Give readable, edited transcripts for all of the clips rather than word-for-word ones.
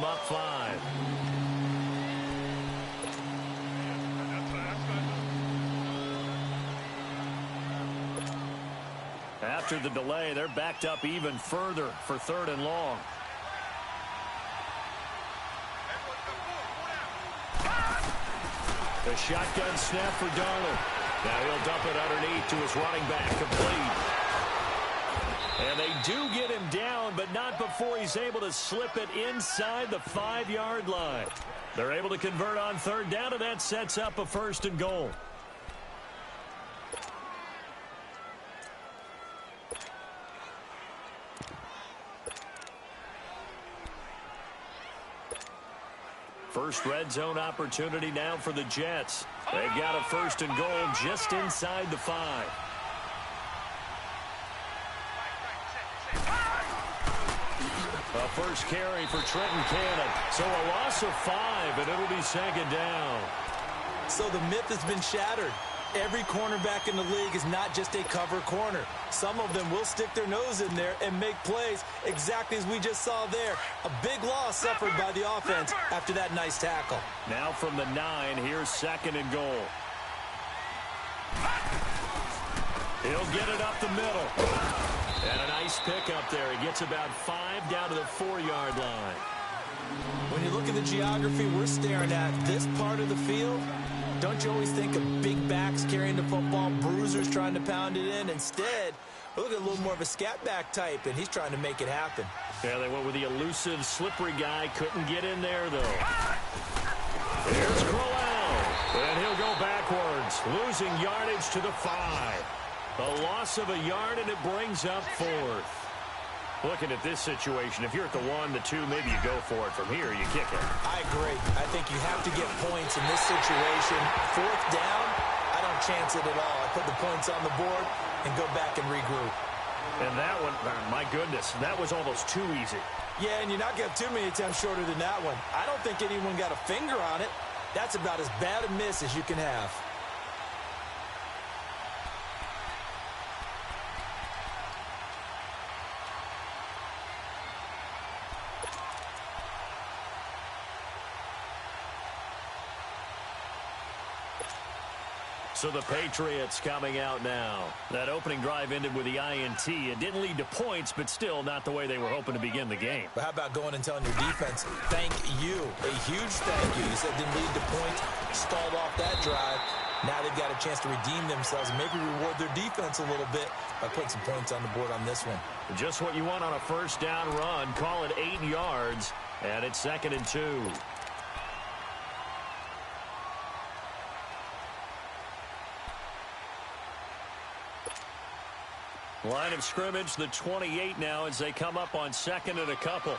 them up 5. After the delay, they're backed up even further for 3rd and long. The shotgun snap for Darnold. Now he'll dump it underneath to his running back, complete. And they do get him down, but not before he's able to slip it inside the 5-yard line. They're able to convert on 3rd down, and that sets up a 1st and goal. First red zone opportunity now for the Jets. They've got a 1st and goal just inside the 5. A first carry for Trenton Cannon. So a loss of 5, and it'll be 2nd down. So the myth has been shattered. Every cornerback in the league is not just a cover corner. Some of them will stick their nose in there and make plays exactly as we just saw there. A big loss suffered by the offense after that nice tackle. Now from the 9, here's 2nd and goal. He'll get it up the middle. And a nice pick up there. He gets about 5 down to the 4-yard line. When you look at the geography we're staring at, this part of the field, don't you always think of big backs carrying the football, bruisers trying to pound it in? Instead, look at a little more of a scat back type, and he's trying to make it happen. Yeah, they went with the elusive, slippery guy. Couldn't get in there, though. Here's Crowell, and he'll go backwards, losing yardage to the 5. A loss of a yard, and it brings up 4th. Looking at this situation, if you're at the 1, the 2, maybe you go for it. From here, you kick it. I agree. I think you have to get points in this situation. 4th down, I don't chance it at all. I put the points on the board and go back and regroup. And that one, my goodness, that was almost too easy. Yeah, and you're not going to have too many attempts shorter than that one. I don't think anyone got a finger on it. That's about as bad a miss as you can have. So the Patriots coming out now. That opening drive ended with the INT. It didn't lead to points, but still not the way they were hoping to begin the game. But how about going and telling your defense, thank you. A huge thank you. You said didn't lead to points, stalled off that drive. Now they've got a chance to redeem themselves and maybe reward their defense a little bit by putting some points on the board on this one. Just what you want on a 1st down run. Call it 8 yards, and it's 2nd and 2. Line of scrimmage, the 28 now as they come up on 2nd and a couple.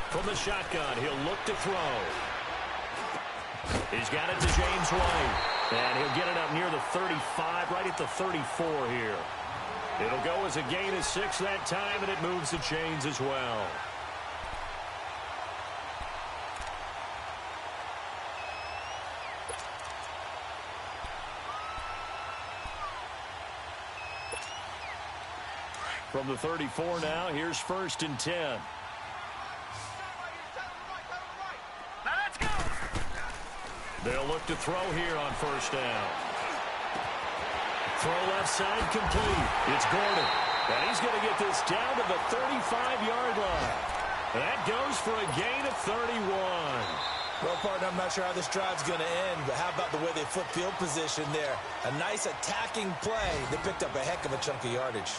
From the shotgun, he'll look to throw. He's got it to James White. And he'll get it up near the 35, right at the 34 here. It'll go as a gain of 6 that time, and it moves the chains as well. From the 34 now, here's 1st and 10. Let's go. They'll look to throw here on 1st down. Throw left side complete. It's Gordon. And he's going to get this down to the 35-yard line. That goes for a gain of 31. Well, partner, I'm not sure how this drive's going to end, but how about the way they flip field position there? A nice attacking play. They picked up a heck of a chunk of yardage.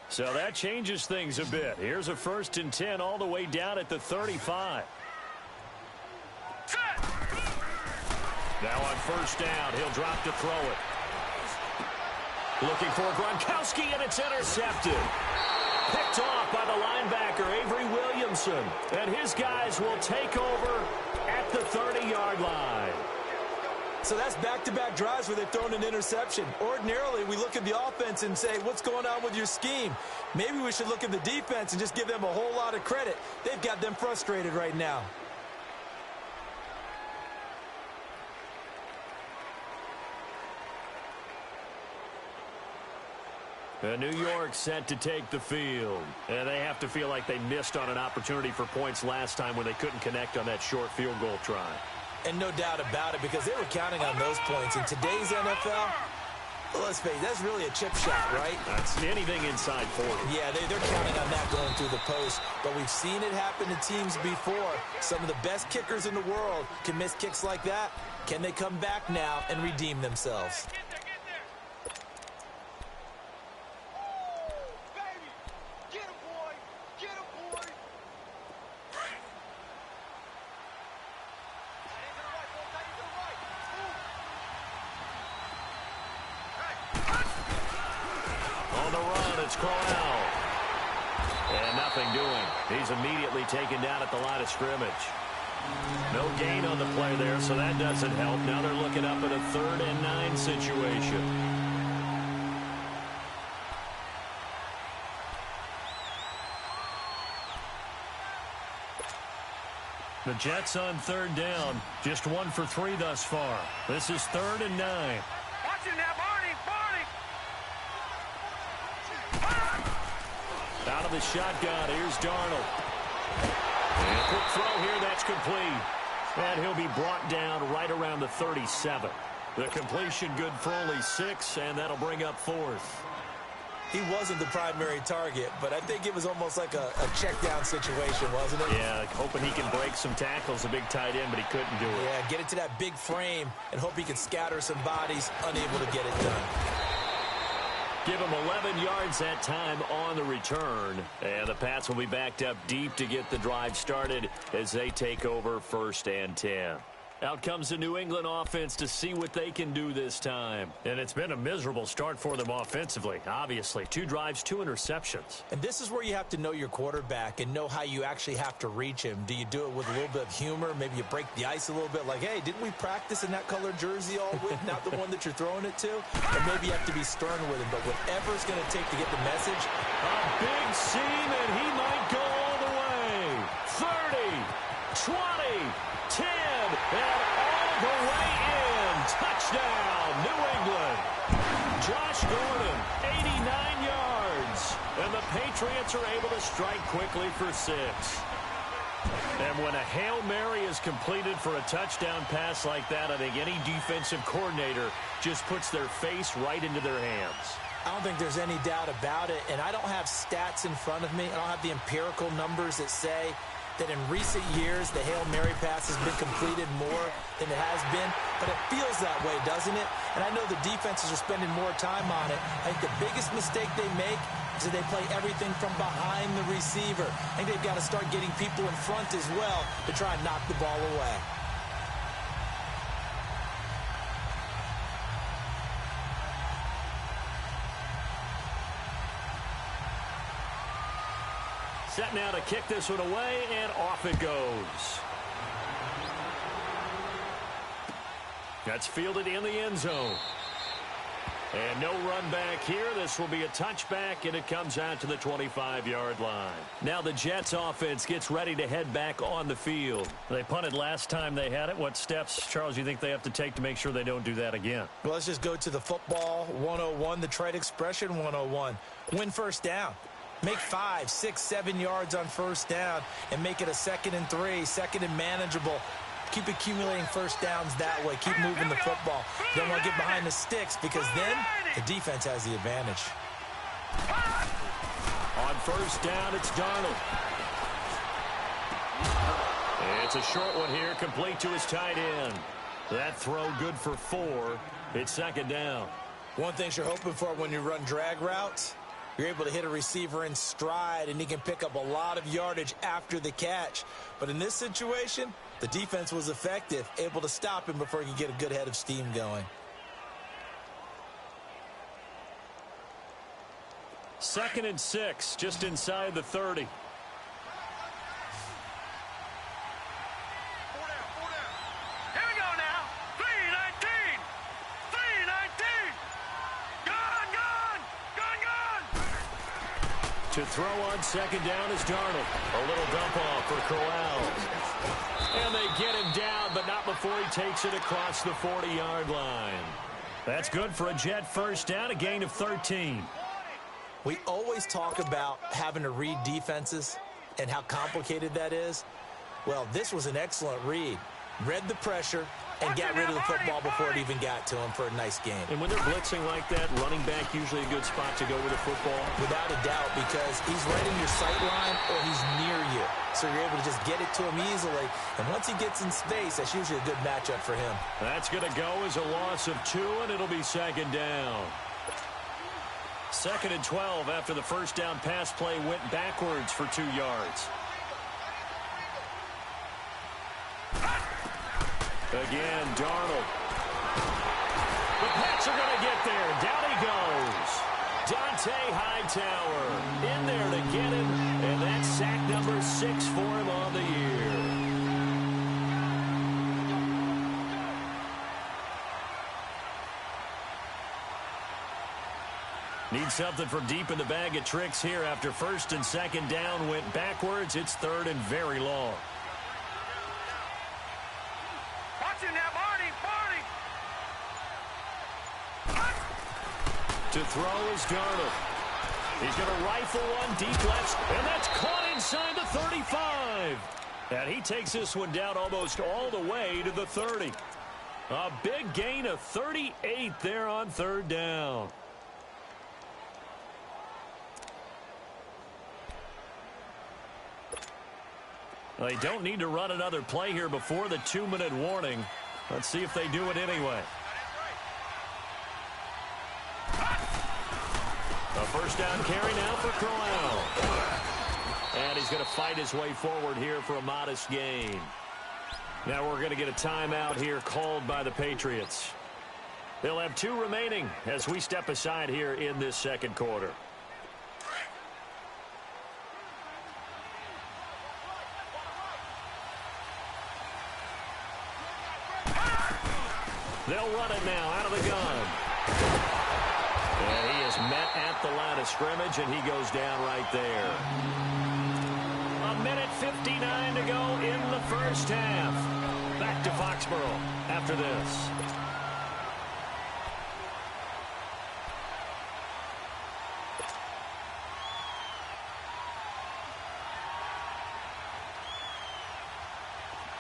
So that changes things a bit. Here's a 1st and 10 all the way down at the 35. Now on 1st down, he'll drop to throw it. Looking for Gronkowski, and it's intercepted. Picked off by the linebacker, Avery Williamson. And his guys will take over at the 30-yard line. So that's back-to-back drives where they've thrown an interception. Ordinarily, we look at the offense and say, what's going on with your scheme? Maybe we should look at the defense and just give them a whole lot of credit. They've got them frustrated right now. New York set to take the field. And they have to feel like they missed on an opportunity for points last time when they couldn't connect on that short field goal try. And no doubt about it, because they were counting on those points. In today's NFL, let's face it, that's really a chip shot, right? That's anything inside 40. Yeah, they're counting on that going through the post. But we've seen it happen to teams before. Some of the best kickers in the world can miss kicks like that. Can they come back now and redeem themselves? It's Crowell. And nothing doing. He's immediately taken down at the line of scrimmage. No gain on the play there, so that doesn't help. Now they're looking up at a 3rd and 9 situation. The Jets on 3rd down. Just 1 for 3 thus far. This is 3rd and 9. Watch it now, Barney! Out of the shotgun, here's Darnold. And a quick throw here, that's complete. And he'll be brought down right around the 37. The completion good for only 6, and that'll bring up 4th. He wasn't the primary target, but I think it was almost like a check down situation, wasn't it? Yeah, hoping he can break some tackles, a big tight end, but he couldn't do it. Yeah, get it to that big frame and hope he can scatter some bodies, unable to get it done. Give him 11 yards that time on the return. And the Pats will be backed up deep to get the drive started as they take over 1st and 10. Out comes the New England offense to see what they can do this time. And it's been a miserable start for them offensively, obviously. 2 drives, 2 interceptions. And this is where you have to know your quarterback and know how you actually have to reach him. Do you do it with a little bit of humor? Maybe you break the ice a little bit like, hey, didn't we practice in that colored jersey all week? Not the one that you're throwing it to? Or maybe you have to be stern with him. But whatever it's going to take to get the message. A big seam, and he might go all the way. 30, 20, 10, and all the way in. Touchdown, New England. Josh Gordon, 89 yards. And the Patriots are able to strike quickly for 6. And when a Hail Mary is completed for a touchdown pass like that, I think any defensive coordinator just puts their face right into their hands. I don't think there's any doubt about it, and I don't have stats in front of me. I don't have the empirical numbers that say that in recent years the Hail Mary pass has been completed more than it has been, but it feels that way, doesn't it? And I know the defenses are spending more time on it. I think the biggest mistake they make is that they play everything from behind the receiver. I think they've got to start getting people in front as well to try and knock the ball away. Set now to kick this one away, and off it goes. That's fielded in the end zone. And no run back here. This will be a touchback, and it comes out to the 25-yard line. Now the Jets offense gets ready to head back on the field. They punted last time they had it. What steps, Charles, you think they have to take to make sure they don't do that again? Well, let's just go to the football 101, the trite expression 101. Win 1st down. Make 5, 6, 7 yards on 1st down and make it a 2nd and 3, 2nd and manageable. Keep accumulating 1st downs that way. Keep moving the football. Don't want to get behind the sticks because then the defense has the advantage. On 1st down, it's Darnold. It's a short one here, complete to his tight end. That throw good for 4. It's 2nd down. One thing you're hoping for when you run drag routes, you're able to hit a receiver in stride, and he can pick up a lot of yardage after the catch. But in this situation, the defense was effective, able to stop him before he could get a good head of steam going. 2nd and 6, just inside the 30. Here we go now. 3:19. To throw on second down is Darnold. A little dump off for Corral. And they get him down, but not before he takes it across the 40-yard line. That's good for a Jet first down, a gain of 13. We always talk about having to read defenses and how complicated that is. Well, this was an excellent read. Read the pressure and got rid of the football before it even got to him for a nice game. And when they're blitzing like that, running back usually a good spot to go with the football? Without a doubt, because he's right in your sight line or he's near you. So you're able to just get it to him easily. And once he gets in space, that's usually a good matchup for him. That's going to go as a loss of 2, and it'll be second down. 2nd and 12 after the first down pass play went backwards for 2 yards. Again, Darnold. The Pats are going to get there. Down he goes. Dante Hightower in there to get him, and that's sack number 6 for him on the year. Need something from deep in the bag of tricks here after first and second down went backwards. It's 3rd and very long. To throw is Darnold. He's going to rifle one deep left, and that's caught inside the 35. And he takes this one down almost all the way to the 30. A big gain of 38 there on 3rd down. Well, they don't need to run another play here before the 2-minute warning. Let's see if they do it anyway. A first down carry now for Corral. And he's going to fight his way forward here for a modest gain. Now we're going to get a timeout here called by the Patriots. They'll have 2 remaining as we step aside here in this second quarter. They'll run it now out of the gun. And he is met at the line of scrimmage, and he goes down right there. 1:59 to go in the first half. Back to Foxborough after this.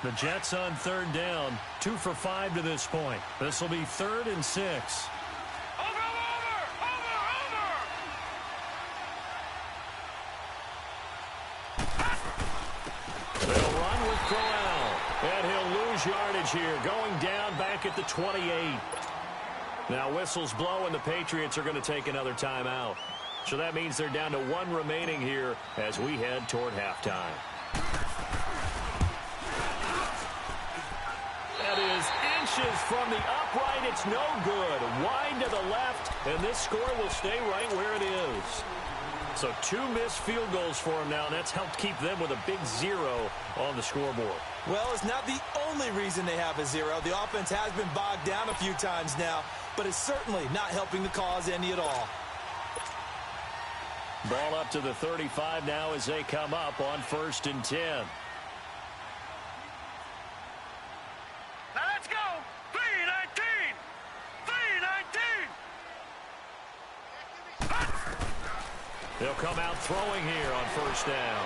The Jets on 3rd down, 2 for 5 to this point. This will be 3rd and 6. They'll run with Corral, and he'll lose yardage here, going down back at the 28. Now whistles blow, and the Patriots are going to take another timeout. So that means they're down to 1 remaining here as we head toward halftime. That is inches from the upright. It's no good. Wide to the left, and this score will stay right where it is. So 2 missed field goals for him now, and that's helped keep them with a big 0 on the scoreboard. Well, it's not the only reason they have a 0. The offense has been bogged down a few times now, but it's certainly not helping the cause any at all. Ball up to the 35 now as they come up on 1st and 10. They'll come out throwing here on 1st down.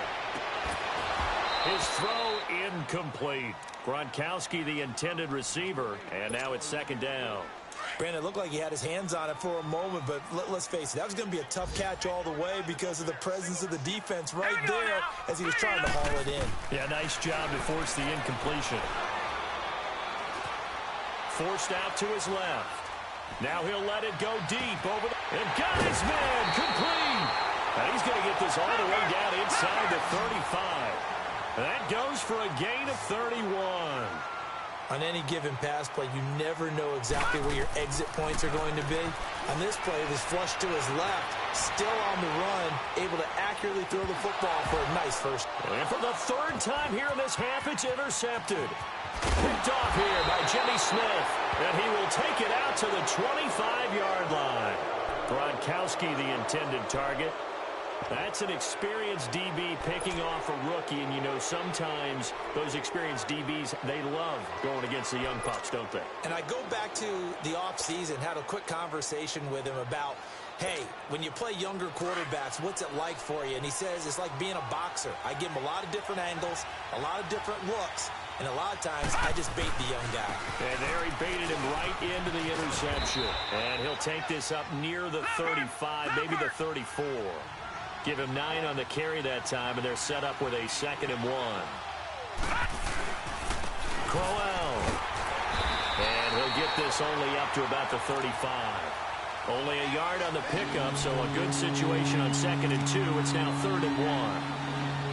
His throw incomplete. Gronkowski, the intended receiver, and now it's 2nd down. Brandon, it looked like he had his hands on it for a moment, but let's face it, that was going to be a tough catch all the way because of the presence of the defense right there as he was trying to haul it in. Yeah, nice job to force the incompletion. Forced out to his left. Now he'll let it go deep over and got his man complete. And he's going to get this all the way down inside the 35. That goes for a gain of 31. On any given pass play, you never know exactly where your exit points are going to be. On this play, it was flushed to his left, still on the run, able to accurately throw the football for a nice first. And for the 3rd time here in this half, it's intercepted. Picked off here by Jimmy Smith, and he will take it out to the 25-yard line. Gronkowski, the intended target. That's an experienced DB picking off a rookie, and you know sometimes those experienced DBs, they love going against the young pups, don't they? And I go back to the offseason, had a quick conversation with him about, hey, when you play younger quarterbacks, what's it like for you? And he says it's like being a boxer. I give him a lot of different angles, a lot of different looks, and a lot of times I just bait the young guy. And there he baited him right into the interception. And he'll take this up near the 35, maybe the 34. Give him 9 on the carry that time, and they're set up with a 2nd and 1. Crowell. And he'll get this only up to about the 35. Only a yard on the pickup, so a good situation on 2nd and 2. It's now 3rd and 1.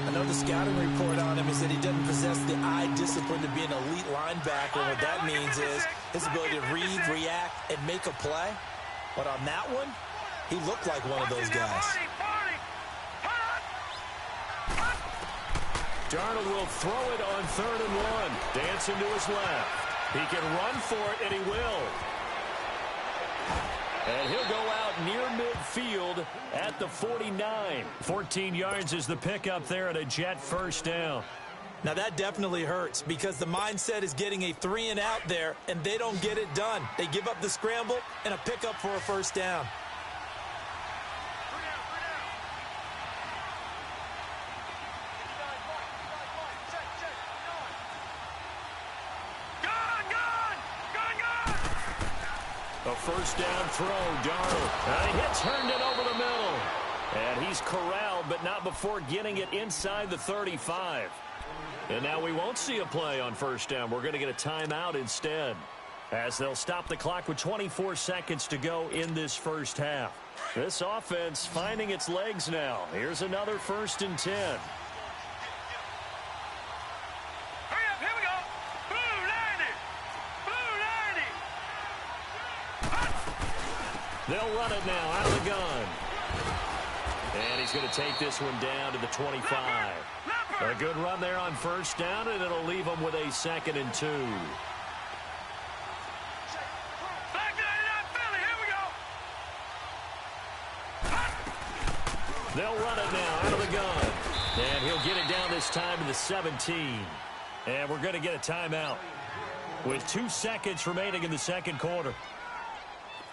I know the scouting report on him is that he doesn't possess the eye discipline to be an elite linebacker. What that means is his ability to read, react, and make a play. But on that one, he looked like one of those guys. Darnold will throw it on 3rd and 1. Dancing to his left. He can run for it, and he will. And he'll go out near midfield at the 49. 14 yards is the pickup there at a Jet first down. Now that definitely hurts because the mindset is getting a 3-and-out there, and they don't get it done. They give up the scramble and a pickup for a first down. A first down throw, Darnold. And he hits Herndon over the middle. And he's corralled, but not before getting it inside the 35. And now we won't see a play on first down. We're going to get a timeout instead, as they'll stop the clock with 24 seconds to go in this first half. This offense finding its legs now. Here's another 1st and 10. They'll run it now out of the gun. And he's going to take this one down to the 25. A good run there on first down, and it'll leave them with a 2nd and 2. They'll run it now out of the gun. And he'll get it down this time to the 17. And we're going to get a timeout with 2 seconds remaining in the second quarter.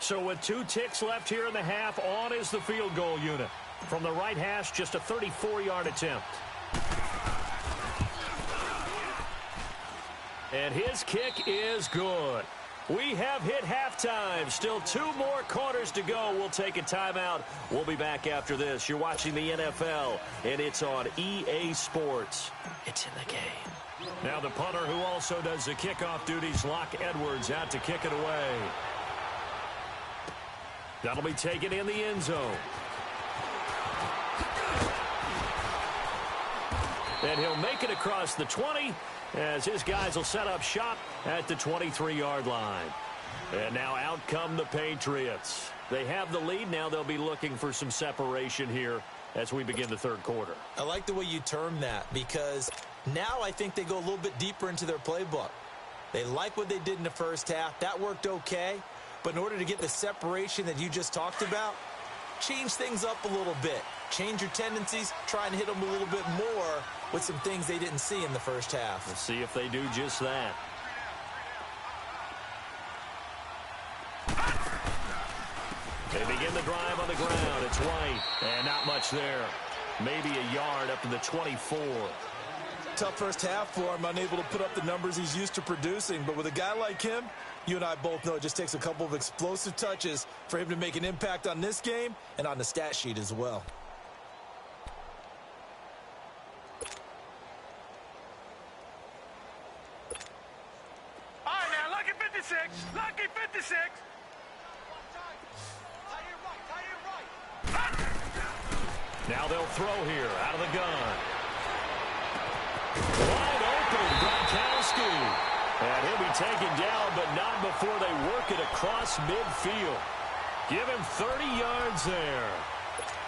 So with 2 ticks left here in the half, on is the field goal unit. From the right hash, just a 34-yard attempt. And his kick is good. We have hit halftime. Still 2 more quarters to go. We'll take a timeout. We'll be back after this. You're watching the NFL, and it's on EA Sports. It's in the game. Now the punter who also does the kickoff duties, Locke Edwards, out to kick it away. That'll be taken in the end zone. And he'll make it across the 20 as his guys will set up shop at the 23-yard line. And now out come the Patriots. They have the lead. Now they'll be looking for some separation here as we begin the third quarter. I like the way you term that because now I think they go a little bit deeper into their playbook. They like what they did in the first half. That worked okay. But in order to get the separation that you just talked about, change things up a little bit. Change your tendencies, try and hit them a little bit more with some things they didn't see in the first half. We'll see if they do just that. They begin the drive on the ground. It's White, and not much there. Maybe a yard up to the 24. Tough first half for him, unable to put up the numbers he's used to producing. But with a guy like him, you and I both know it just takes a couple of explosive touches for him to make an impact on this game and on the stat sheet as well. All right, now, lucky 56. Lucky 56. Now they'll throw here out of the gun. Wide open, Gronkowski. And he'll be taken down, but not before they work it across midfield. Give him 30 yards there.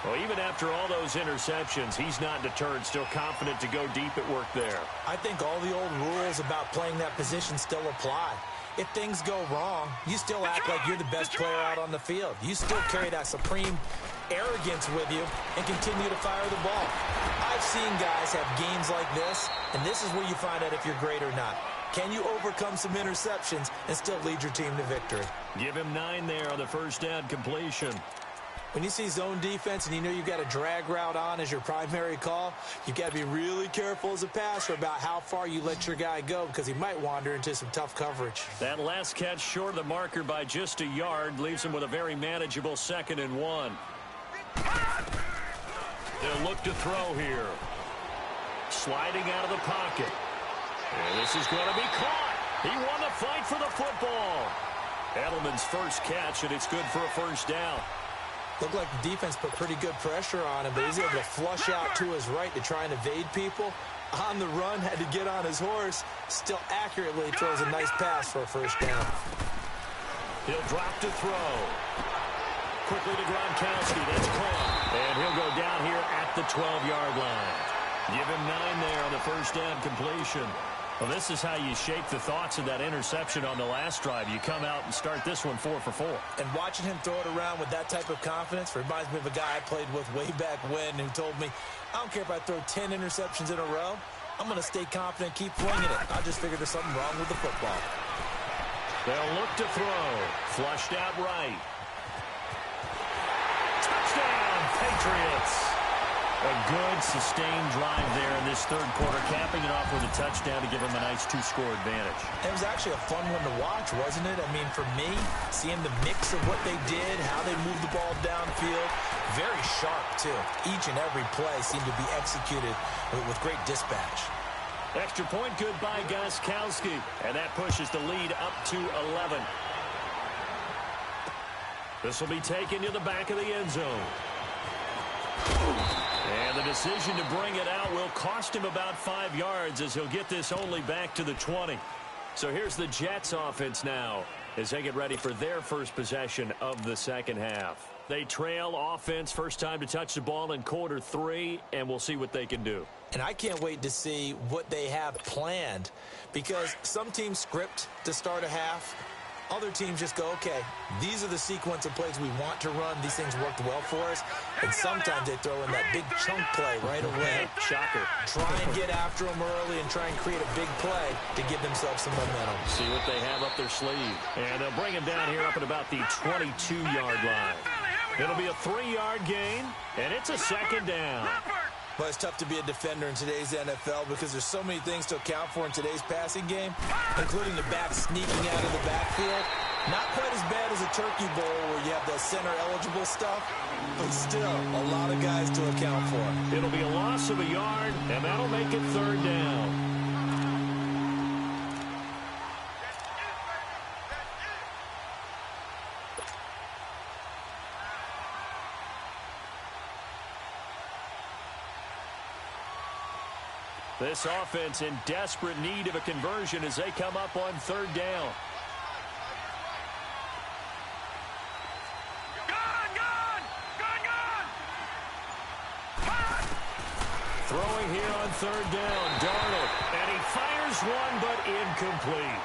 Well, even after all those interceptions, he's not deterred, still confident to go deep at work there. I think all the old rules about playing that position still apply. if things go wrong, you still act like you're the best player out on the field. You still carry that supreme arrogance with you and continue to fire the ball. I've seen guys have games like this, and this is where you find out if you're great or not. Can you overcome some interceptions and still lead your team to victory? Give him 9 there on the first down completion. When you see zone defense and you know you've got a drag route on as your primary call, you've got to be really careful as a passer about how far you let your guy go because he might wander into some tough coverage. That last catch short of the marker by just a yard leaves him with a very manageable 2nd and 1. They'll look to throw here. Sliding out of the pocket. And this is going to be caught. He won the fight for the football. Edelman's first catch, and it's good for a first down. Looked like the defense put pretty good pressure on him, but he's able to flush out to his right to try and evade people. On the run, had to get on his horse. Still accurately throws a nice pass for a first down. He'll drop to throw. Quickly to Gronkowski. That's caught. And he'll go down here at the 12-yard line. Give him 9 there on the first down completion. Well, this is how you shake the thoughts of that interception on the last drive. You come out and start this one 4 for 4. And watching him throw it around with that type of confidence reminds me of a guy I played with way back when who told me, I don't care if I throw 10 interceptions in a row. I'm going to stay confident, keep flinging it. I just figured there's something wrong with the football. They'll look to throw. Flushed out right. Touchdown, Patriots. A good, sustained drive there in this third quarter, capping it off with a touchdown to give them a nice 2-score advantage. It was actually a fun one to watch, wasn't it? I mean, for me, seeing the mix of what they did, how they moved the ball downfield, very sharp, too. Each and every play seemed to be executed with great dispatch. Extra point good by Gostkowski, and that pushes the lead up to 11. This will be taken to the back of the end zone. And the decision to bring it out will cost him about 5 yards as he'll get this only back to the 20. So here's the Jets offense now as they get ready for their first possession of the second half. They trail offense, first time to touch the ball in quarter 3, and we'll see what they can do. And I can't wait to see what they have planned because some teams script to start a half. Other teams just go, okay, these are the sequence of plays we want to run. These things worked well for us. And sometimes they throw in that big chunk play right away. Shocker. Try and get after them early and try and create a big play to give themselves some momentum. See what they have up their sleeve. And they'll bring him down here up at about the 22-yard line. It'll be a 3-yard gain, and it's a second down. But it's tough to be a defender in today's NFL because there's so many things to account for in today's passing game, including the back sneaking out of the backfield. Not quite as bad as a turkey bowl where you have the center-eligible stuff, but still a lot of guys to account for. It'll be a loss of a yard, and that'll make it third down. This offense in desperate need of a conversion as they come up on third down. Throwing here on third down, Darnold, and he fires one but incomplete.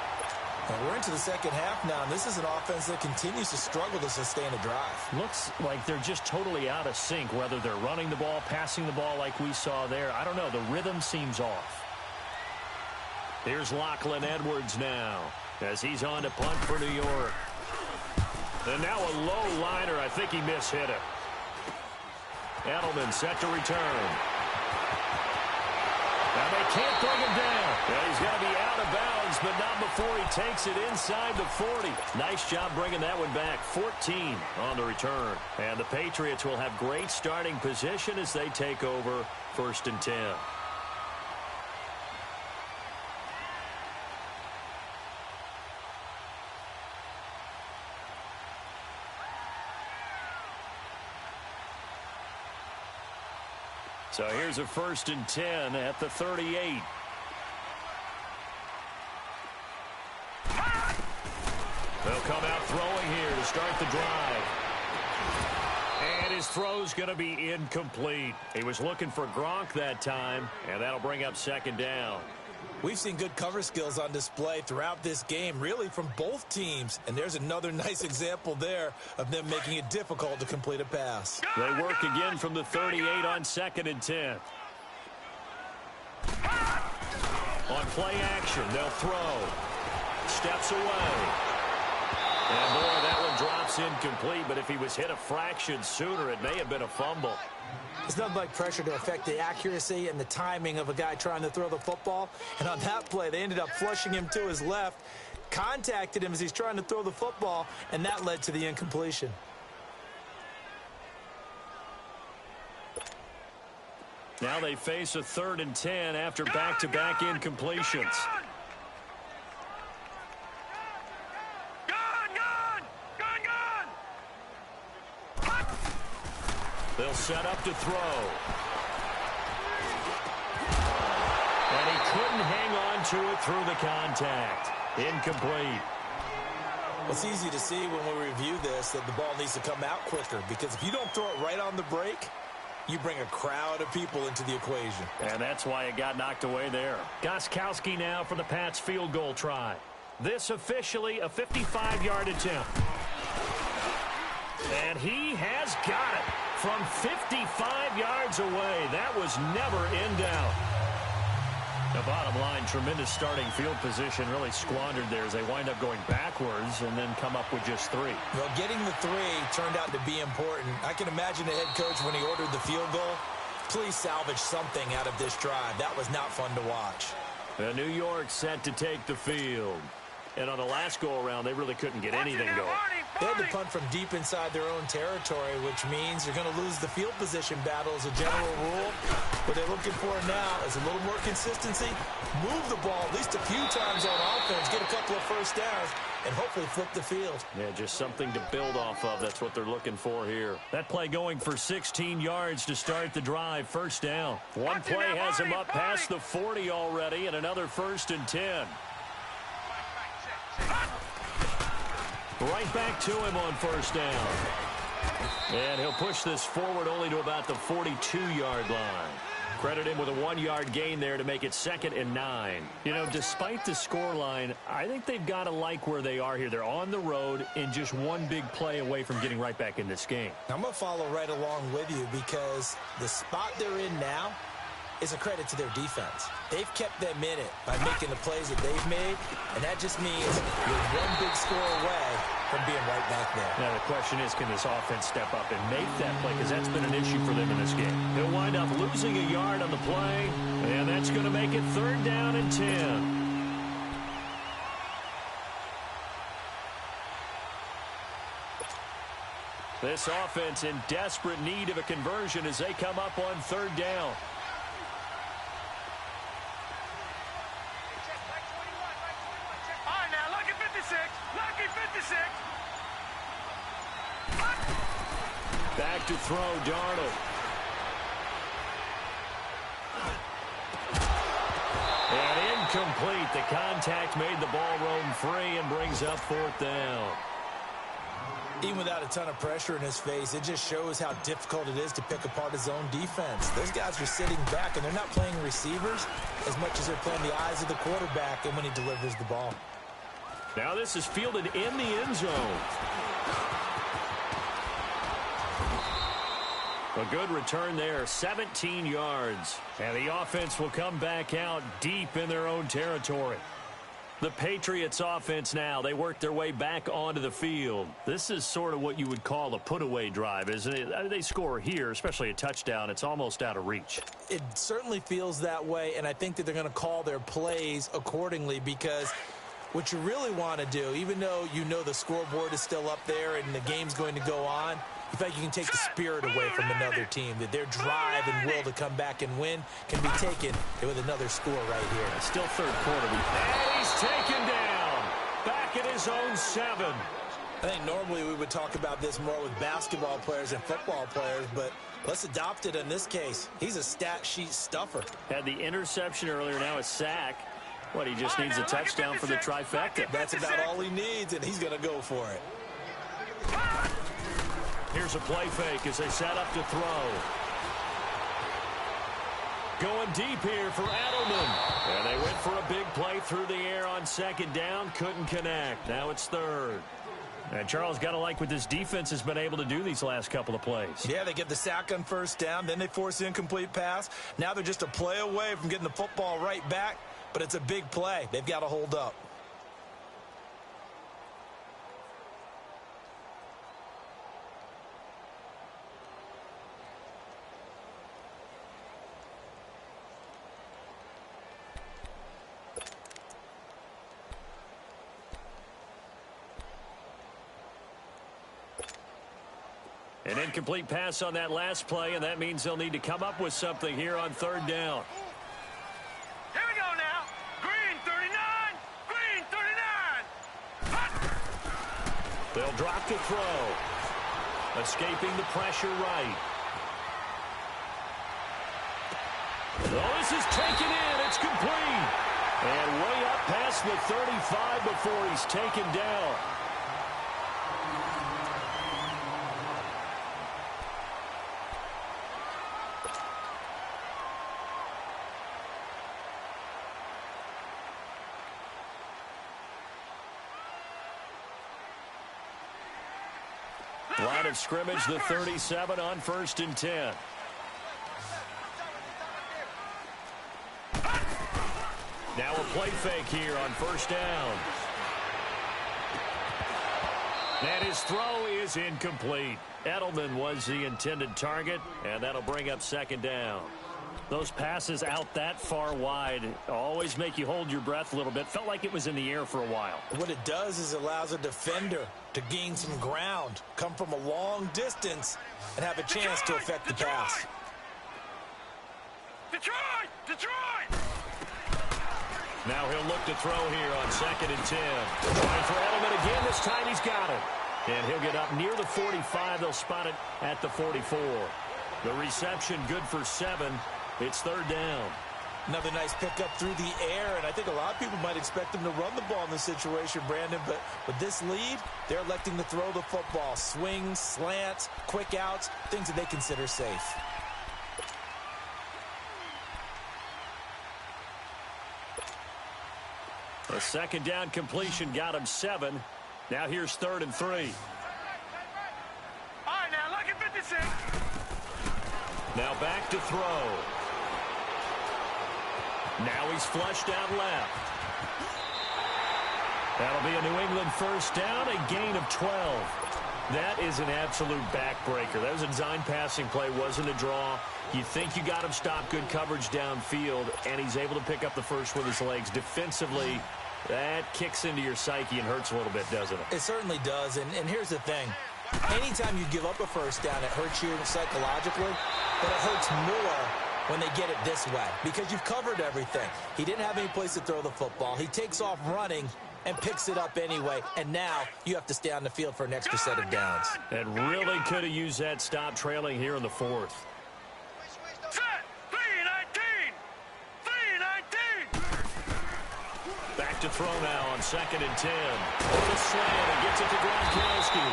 Well, we're into the second half now, and this is an offense that continues to struggle to sustain a drive. Looks like they're just totally out of sync, whether they're running the ball, passing the ball like we saw there. I don't know. The rhythm seems off. Here's Lachlan Edwards now as he's on to punt for New York. And now a low liner. I think he mishit it. Edelman set to return. Now they can't bring him down. Well, he's got to be out of bounds, but not before he takes it inside the 40. Nice job bringing that one back. 14 on the return. And the Patriots will have great starting position as they take over first and 10. So here's a first and 10 at the 38. They'll come out throwing here to start the drive. And his throw's going to be incomplete. He was looking for Gronk that time, and that'll bring up second down. We've seen good cover skills on display throughout this game, really from both teams. And there's another nice example there of them making it difficult to complete a pass. They work again from the 38 on 2nd and 10. On play action, they'll throw. Steps away. And boy, that one drops incomplete, but if he was hit a fraction sooner, it may have been a fumble. It's nothing like pressure to affect the accuracy and the timing of a guy trying to throw the football. And on that play, they ended up flushing him to his left, contacted him as he's trying to throw the football, and that led to the incompletion. Now they face a 3rd and 10 after back-to-back incompletions. They'll set up to throw. And he couldn't hang on to it through the contact. Incomplete. It's easy to see when we review this that the ball needs to come out quicker, because if you don't throw it right on the break, you bring a crowd of people into the equation. And that's why it got knocked away there. Gostkowski now for the Pats field goal try. This officially a 55-yard attempt. And he has got it from 55 yards away. That was never in doubt. The bottom line, tremendous starting field position, really squandered there as they wind up going backwards and then come up with just 3. Well, getting the 3 turned out to be important. I can imagine the head coach when he ordered the field goal. Please salvage something out of this drive. That was not fun to watch. New York set to take the field. And on the last go-around, they really couldn't get anything going. They had to punt from deep inside their own territory, which means you're going to lose the field position battle as a general rule. What they're looking for now is a little more consistency, move the ball at least a few times on offense, get a couple of first downs, and hopefully flip the field. Yeah, just something to build off of. That's what they're looking for here. That play going for 16 yards to start the drive. First down. One play has him up past the 40 already, and another 1st and 10. Right back to him on first down. And he'll push this forward only to about the 42-yard line. Credit him with a 1-yard gain there to make it 2nd and 9. You know, despite the scoreline, I think they've got to like where they are here. They're on the road and just one big play away from getting right back in this game. I'm going to follow right along with you because the spot they're in now is a credit to their defense. They've kept them in it by making the plays that they've made, and that just means you're one big score away from being right back there. Now, the question is, can this offense step up and make that play? Because that's been an issue for them in this game. He'll wind up losing a yard on the play, and that's going to make it 3rd down and 10. This offense in desperate need of a conversion as they come up on 3rd down. Back to throw, Darnold. And incomplete. The contact made the ball roam free and brings up 4th down. Even without a ton of pressure in his face, it just shows how difficult it is to pick apart his own defense. Those guys are sitting back, and they're not playing receivers as much as they're playing the eyes of the quarterback and when he delivers the ball. Now this is fielded in the end zone. A good return there, 17 yards. And the offense will come back out deep in their own territory. The Patriots offense now, they work their way back onto the field. This is sort of what you would call a put-away drive, isn't it? They score here, especially a touchdown. It's almost out of reach. It certainly feels that way, and I think that they're going to call their plays accordingly because what you really want to do, even though you know the scoreboard is still up there and the game's going to go on, in fact, you can take the spirit away from another team, that their drive and will to come back and win can be taken with another score right here. Still 3rd quarter. And he's taken down. Back at his own 7. I think normally we would talk about this more with basketball players and football players, but let's adopt it in this case. He's a stat sheet stuffer. Had the interception earlier, now a sack. What, he just needs a touchdown for the trifecta. That's about all he needs, and he's going to go for it. Here's a play fake as they set up to throw. going deep here for Edelman. And they went for a big play through the air on second down. Couldn't connect. Now it's third. And Charles, got to like what this defense has been able to do these last couple of plays. Yeah, they get the sack on first down. Then they force the incomplete pass. Now they're just a play away from getting the football right back. But it's a big play. They've got to hold up. An incomplete pass on that last play, and that means they'll need to come up with something here on third down. Here we go now. Green 39. Green 39. Hot. They'll drop the throw. Escaping the pressure right. Oh, this is taken in. It's complete. And way up past the 35 before he's taken down. Line of scrimmage, the 37 on 1st and 10. Now a play fake here on first down. And his throw is incomplete. Edelman was the intended target, and that'll bring up second down. Those passes out that far wide always make you hold your breath a little bit. Felt like it was in the air for a while. What it does is it allows a defender to gain some ground, come from a long distance, and have a chance to affect the pass. Detroit! Detroit! Now he'll look to throw here on 2nd and 10. Trying for Edelman again. This time he's got it. And he'll get up near the 45. They'll spot it at the 44. The reception good for 7. It's third down. Another nice pickup through the air, and I think a lot of people might expect them to run the ball in this situation, Brandon, but with this lead, they're electing to throw the football. Swings, slants, quick outs, things that they consider safe. A second down completion got him 7. Now here's 3rd and 3. All right, now, lucky 56. Now back to throw. Now he's flushed out left. That'll be a New England first down, a gain of 12. That is an absolute backbreaker. That was a design passing play, wasn't a draw. You think you got him stopped, good coverage downfield, and he's able to pick up the first with his legs. Defensively, that kicks into your psyche and hurts a little bit, doesn't it? It certainly does, and here's the thing. Anytime you give up a first down, it hurts you psychologically, but it hurts more when they get it this way because you've covered everything. He didn't have any place to throw the football. He takes off running and picks it up anyway, and now you have to stay on the field for an extra set of downs. And really could have used that stop trailing here in the 4th. Set. 3-19. 3-19. Back to throw now on 2nd and 10. The slam and gets it to Gronkowski.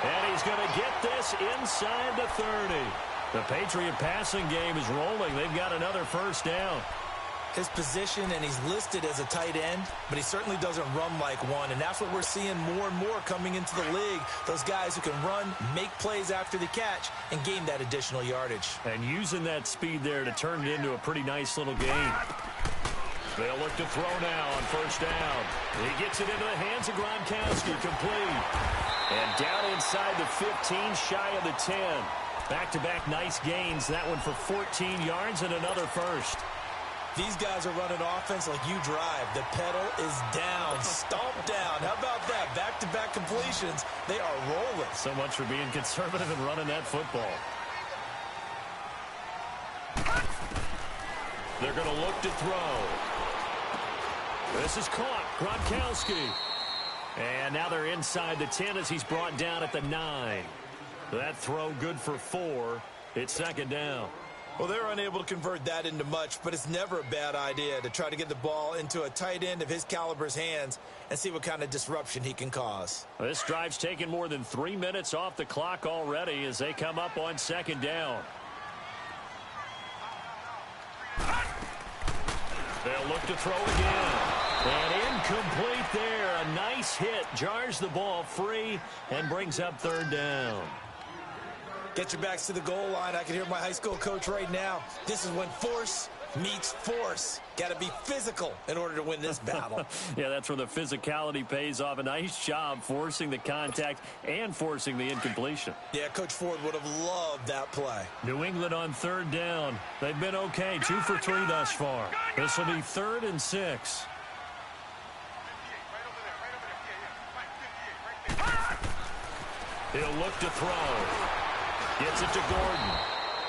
And he's going to get this inside the 30. The Patriot passing game is rolling. They've got another first down. His position, and he's listed as a tight end, but he certainly doesn't run like one, and that's what we're seeing more and more coming into the league. Those guys who can run, make plays after the catch, and gain that additional yardage. And using that speed there to turn it into a pretty nice little game. They'll look to throw now on first down. He gets it into the hands of Gronkowski, complete. And down inside the 15, shy of the 10. Back-to-back nice gains. That one for 14 yards and another first. These guys are running offense like you drive. The pedal is down, stomped down. How about that? Back-to-back completions. They are rolling. So much for being conservative and running that football. They're going to look to throw. This is caught. Gronkowski. And now they're inside the 10 as he's brought down at the 9. That throw good for 4. It's second down. Well, they're unable to convert that into much, but it's never a bad idea to try to get the ball into a tight end of his caliber's hands and see what kind of disruption he can cause. This drive's taken more than 3 minutes off the clock already as they come up on second down. They'll look to throw again. And incomplete there. A nice hit. Jars the ball free and brings up third down. Get your backs to the goal line. I can hear my high school coach right now. This is when force meets force. Got to be physical in order to win this battle. Yeah, that's where the physicality pays off. A nice job forcing the contact and forcing the incompletion. Yeah, Coach Ford would have loved that play. New England on third down. They've been okay. 2 for 3 thus far. This will be 3rd and 6. He'll look to throw. Gets it to Gordon.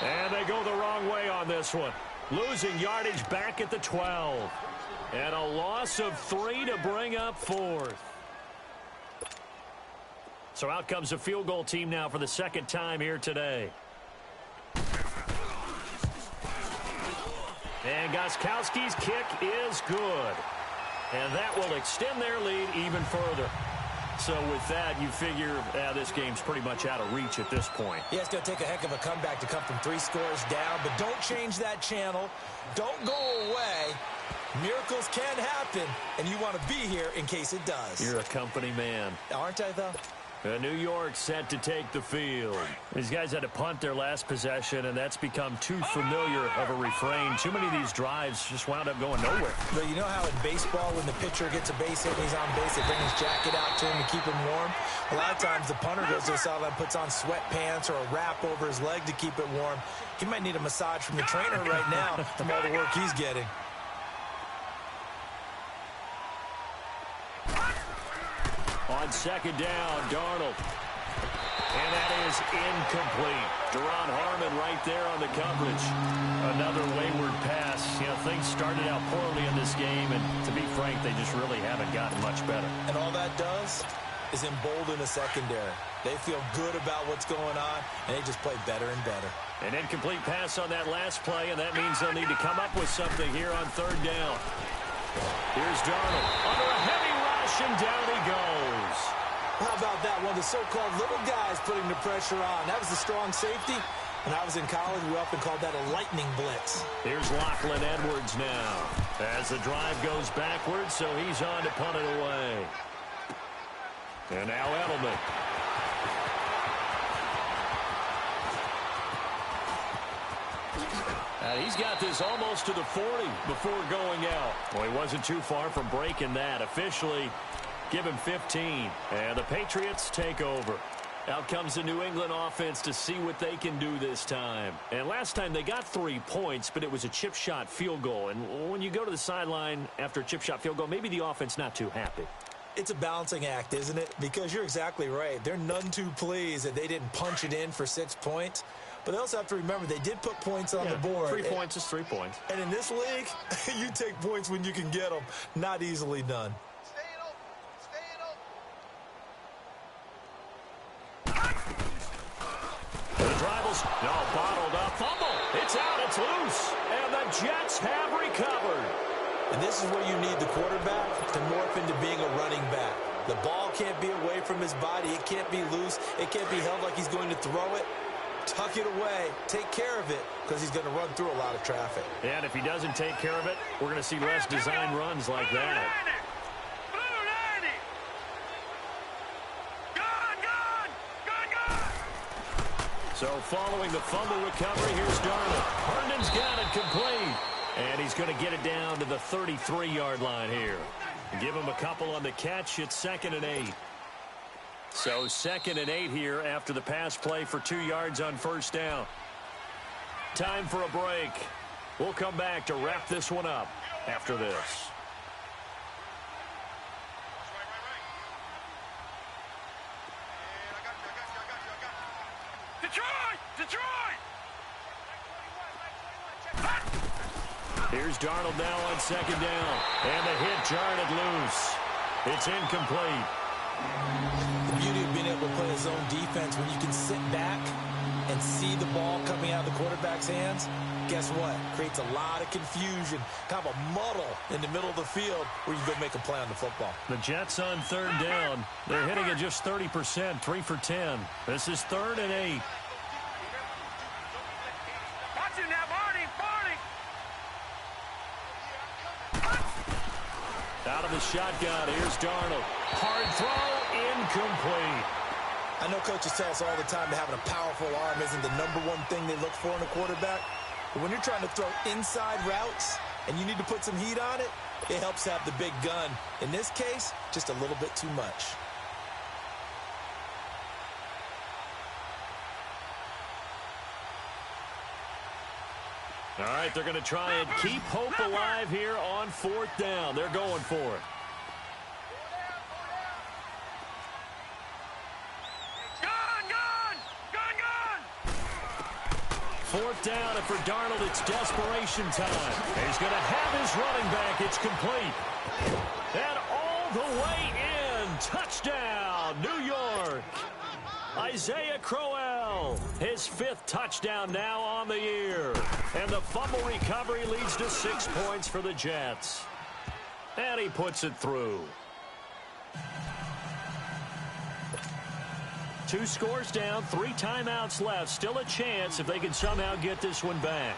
And they go the wrong way on this one. Losing yardage back at the 12. And a loss of 3 to bring up 4th. So out comes the field goal team now for the second time here today. And Gostkowski's kick is good. And that will extend their lead even further. So with that, you figure this game's pretty much out of reach at this point. Yeah, it's going to take a heck of a comeback to come from 3 scores down. But don't change that channel. Don't go away. Miracles can happen, and you want to be here in case it does. You're a company man. Aren't I, though? New York set to take the field. These guys had to punt their last possession, and that's become too familiar of a refrain. Too many of these drives just wound up going nowhere. But you know how in baseball, when the pitcher gets a base hit and he's on base, they bring his jacket out to him to keep him warm? A lot of times the punter goes to the sideline, puts on sweatpants or a wrap over his leg to keep it warm. He might need a massage from the trainer right now from all the work he's getting. On second down, Darnold. And that is incomplete. Deron Harmon right there on the coverage. Another wayward pass. You know, things started out poorly in this game, and to be frank, they just really haven't gotten much better. And all that does is embolden the secondary. They feel good about what's going on, and they just play better and better. An incomplete pass on that last play, and that means they'll need to come up with something here on third down. Here's Darnold under a heavy rush, and down he goes. How about that? One of the so-called little guys putting the pressure on. That was the strong safety. When I was in college, we often called that a lightning blitz. Here's Lachlan Edwards now. As the drive goes backwards, so he's on to punt it away. And now Edelman. And he's got this almost to the 40 before going out. Well, he wasn't too far from breaking that. Officially, give him 15. And the Patriots take over. Out comes the New England offense to see what they can do this time. And last time they got 3 points, but it was a chip shot field goal. And when you go to the sideline after a chip shot field goal, maybe the offense not too happy. It's a balancing act, isn't it? Because you're exactly right. They're none too pleased that they didn't punch it in for 6 points. But they also have to remember they did put points on the board. 3 points is 3 points. And in this league, you take points when you can get them. Not easily done. The dribbles, no, bottled up, fumble. It's out, it's loose. And the Jets have recovered. And this is where you need the quarterback to morph into being a running back. The ball can't be away from his body. It can't be loose. It can't be held like he's going to throw it. Tuck it away. Take care of it because he's going to run through a lot of traffic. And if he doesn't take care of it, we're going to see less design runs like that. So following the fumble recovery, here's Darnold. Herndon's got it complete. And he's going to get it down to the 33-yard line here. Give him a couple on the catch. It's 2nd and 8. So 2nd and 8 here after the pass play for 2 yards on first down. Time for a break. We'll come back to wrap this one up after this. Detroit! Here's Darnold now on 2nd down. And the hit jarred it loose. It's incomplete. The beauty of being able to play a zone defense when you can sit back and see the ball coming out of the quarterback's hands, guess what? Creates a lot of confusion, kind of a muddle in the middle of the field where you go make a play on the football. The Jets on 3rd down. They're hitting at just 30%, 3 for 10. This is 3rd and 8. Watch it now, Barney! Out of the shotgun, here's Darnold. Hard throw, incomplete. I know coaches tell us all the time that having a powerful arm isn't the number one thing they look for in a quarterback. But when you're trying to throw inside routes and you need to put some heat on it, it helps have the big gun. In this case, just a little bit too much. All right, they're going to try and keep hope alive here on 4th down. They're going for it. Fourth down, and for Darnold, it's desperation time. He's going to have his running back. It's complete. And all the way in. Touchdown, New York. Isaiah Crowell, his 5th touchdown now on the year. And the fumble recovery leads to 6 points for the Jets. And he puts it through. 2 scores down, 3 timeouts left. Still a chance if they can somehow get this one back.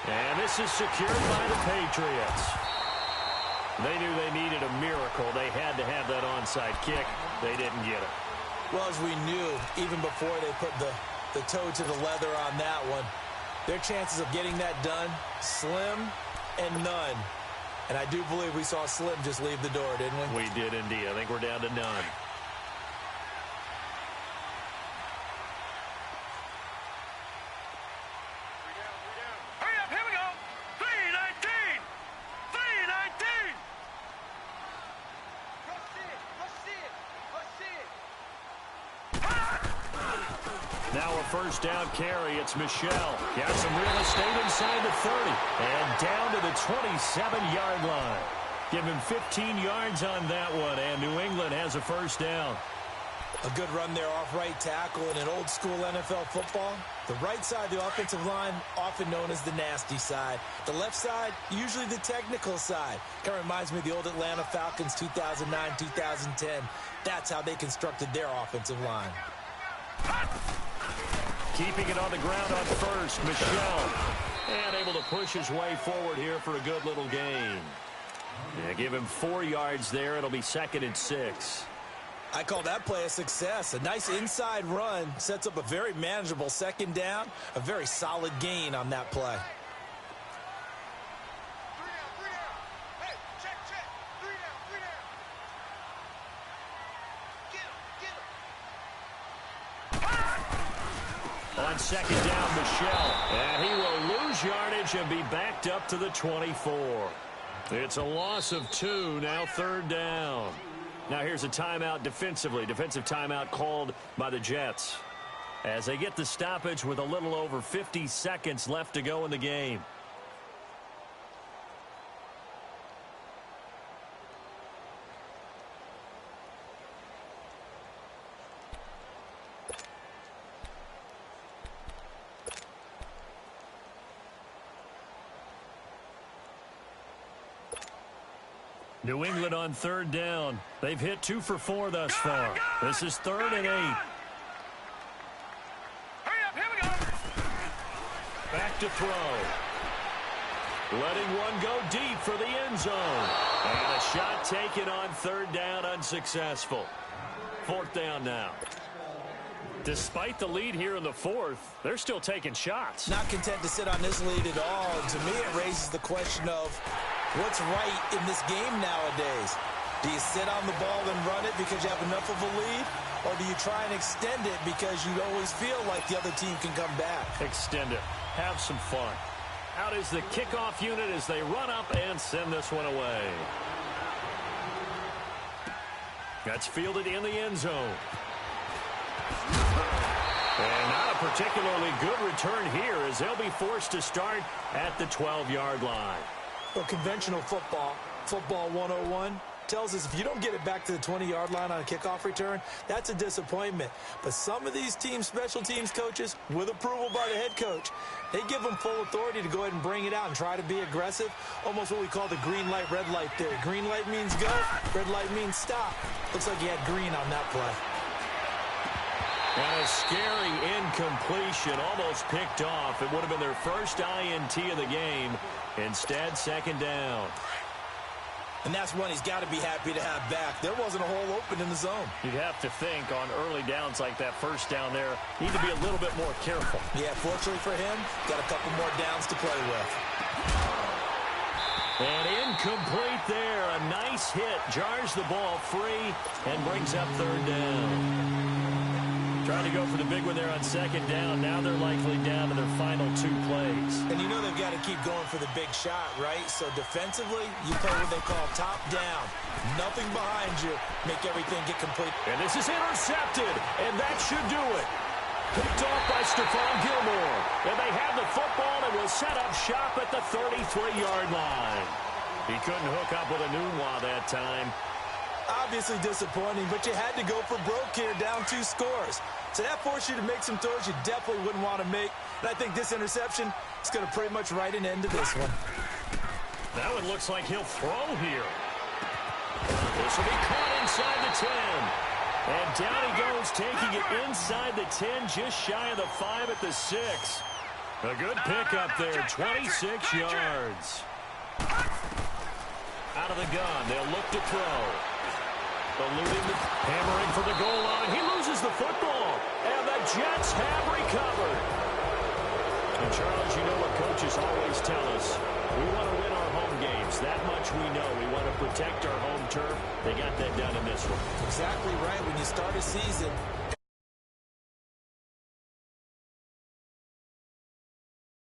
And this is secured by the Patriots. They knew they needed a miracle. They had to have that onside kick. They didn't get it. Well, as we knew, even before they put the toe to the leather on that one, their chances of getting that done, slim and none. And I do believe we saw Slim just leave the door, didn't we? We did indeed. I think we're down to none. Hurry up, here we go. 3:19. 3:19. Now a first down carry. It's Michelle. Got some real estate inside the 30. And down to the 27-yard line. Give him 15 yards on that one. And New England has a first down. A good run there off right tackle in an old-school NFL football. The right side of the offensive line, often known as the nasty side. The left side, usually the technical side. Kind of reminds me of the old Atlanta Falcons 2009, 2010. That's how they constructed their offensive line. Keeping it on the ground on first, Michelle. And able to push his way forward here for a good little gain. Yeah, give him 4 yards there. It'll be 2nd and 6. I call that play a success. A nice inside run sets up a very manageable 2nd down. A very solid gain on that play. Hey, check. 3 down. Get him. On 2nd down, Michelle. And he will lose yardage and be backed up to the 24. It's a loss of 2, now 3rd down. Now here's a timeout defensively. Defensive timeout called by the Jets. As they get the stoppage with a little over 50 seconds left to go in the game. New England on 3rd down. They've hit 2 for 4 thus far. This is 3rd and 8. Hurry up, here we go. Back to throw. Letting one go deep for the end zone. And a shot taken on 3rd down, unsuccessful. 4th down now. Despite the lead here in the 4th, they're still taking shots. Not content to sit on this lead at all. And to me, it raises the question of what's right in this game nowadays. Do you sit on the ball and run it because you have enough of a lead? Or do you try and extend it because you always feel like the other team can come back? Extend it. Have some fun. Out is the kickoff unit as they run up and send this one away. That's fielded in the end zone. And not a particularly good return here as they'll be forced to start at the 12-yard line. Well, conventional football 101, tells us if you don't get it back to the 20-yard line on a kickoff return, that's a disappointment. But some of these teams, special teams coaches, with approval by the head coach, they give them full authority to go ahead and bring it out and try to be aggressive, almost what we call the green light, red light theory. Green light means go, red light means stop. Looks like he had green on that play. And a scary incompletion, almost picked off. It would have been their first INT of the game. Instead, second down. And that's one he's got to be happy to have back. There wasn't a hole open in the zone. You'd have to think on early downs like that first down there, need to be a little bit more careful. Yeah, fortunately for him, got a couple more downs to play with. And incomplete there. A nice hit. Jars the ball free and brings up third down. Trying to go for the big one there on second down. Now they're likely down to their final 2 plays. And you know they've got to keep going for the big shot, right? So defensively, you play what they call top down. Nothing behind you. Make everything get complete. And this is intercepted. And that should do it. Picked off by Stephon Gilmore. And they have the football and will set up shop at the 33-yard line. He couldn't hook up with a Nunwa that time. Obviously disappointing, but you had to go for broke here, down 2 scores. So that forced you to make some throws you definitely wouldn't want to make. And I think this interception is going to pretty much write an end to this one. That one looks like he'll throw here. This will be caught inside the 10. And down he goes, taking it inside the 10, just shy of the 5 at the 6. A good pickup there, 26 yards. Out of the gun, they'll look to throw. Eluding, hammering for the goal line. He loses the football, and the Jets have recovered. And, Charles, you know what coaches always tell us. We want to win our home games. That much we know. We want to protect our home turf. They got that done in this one. Exactly right. When you start a season,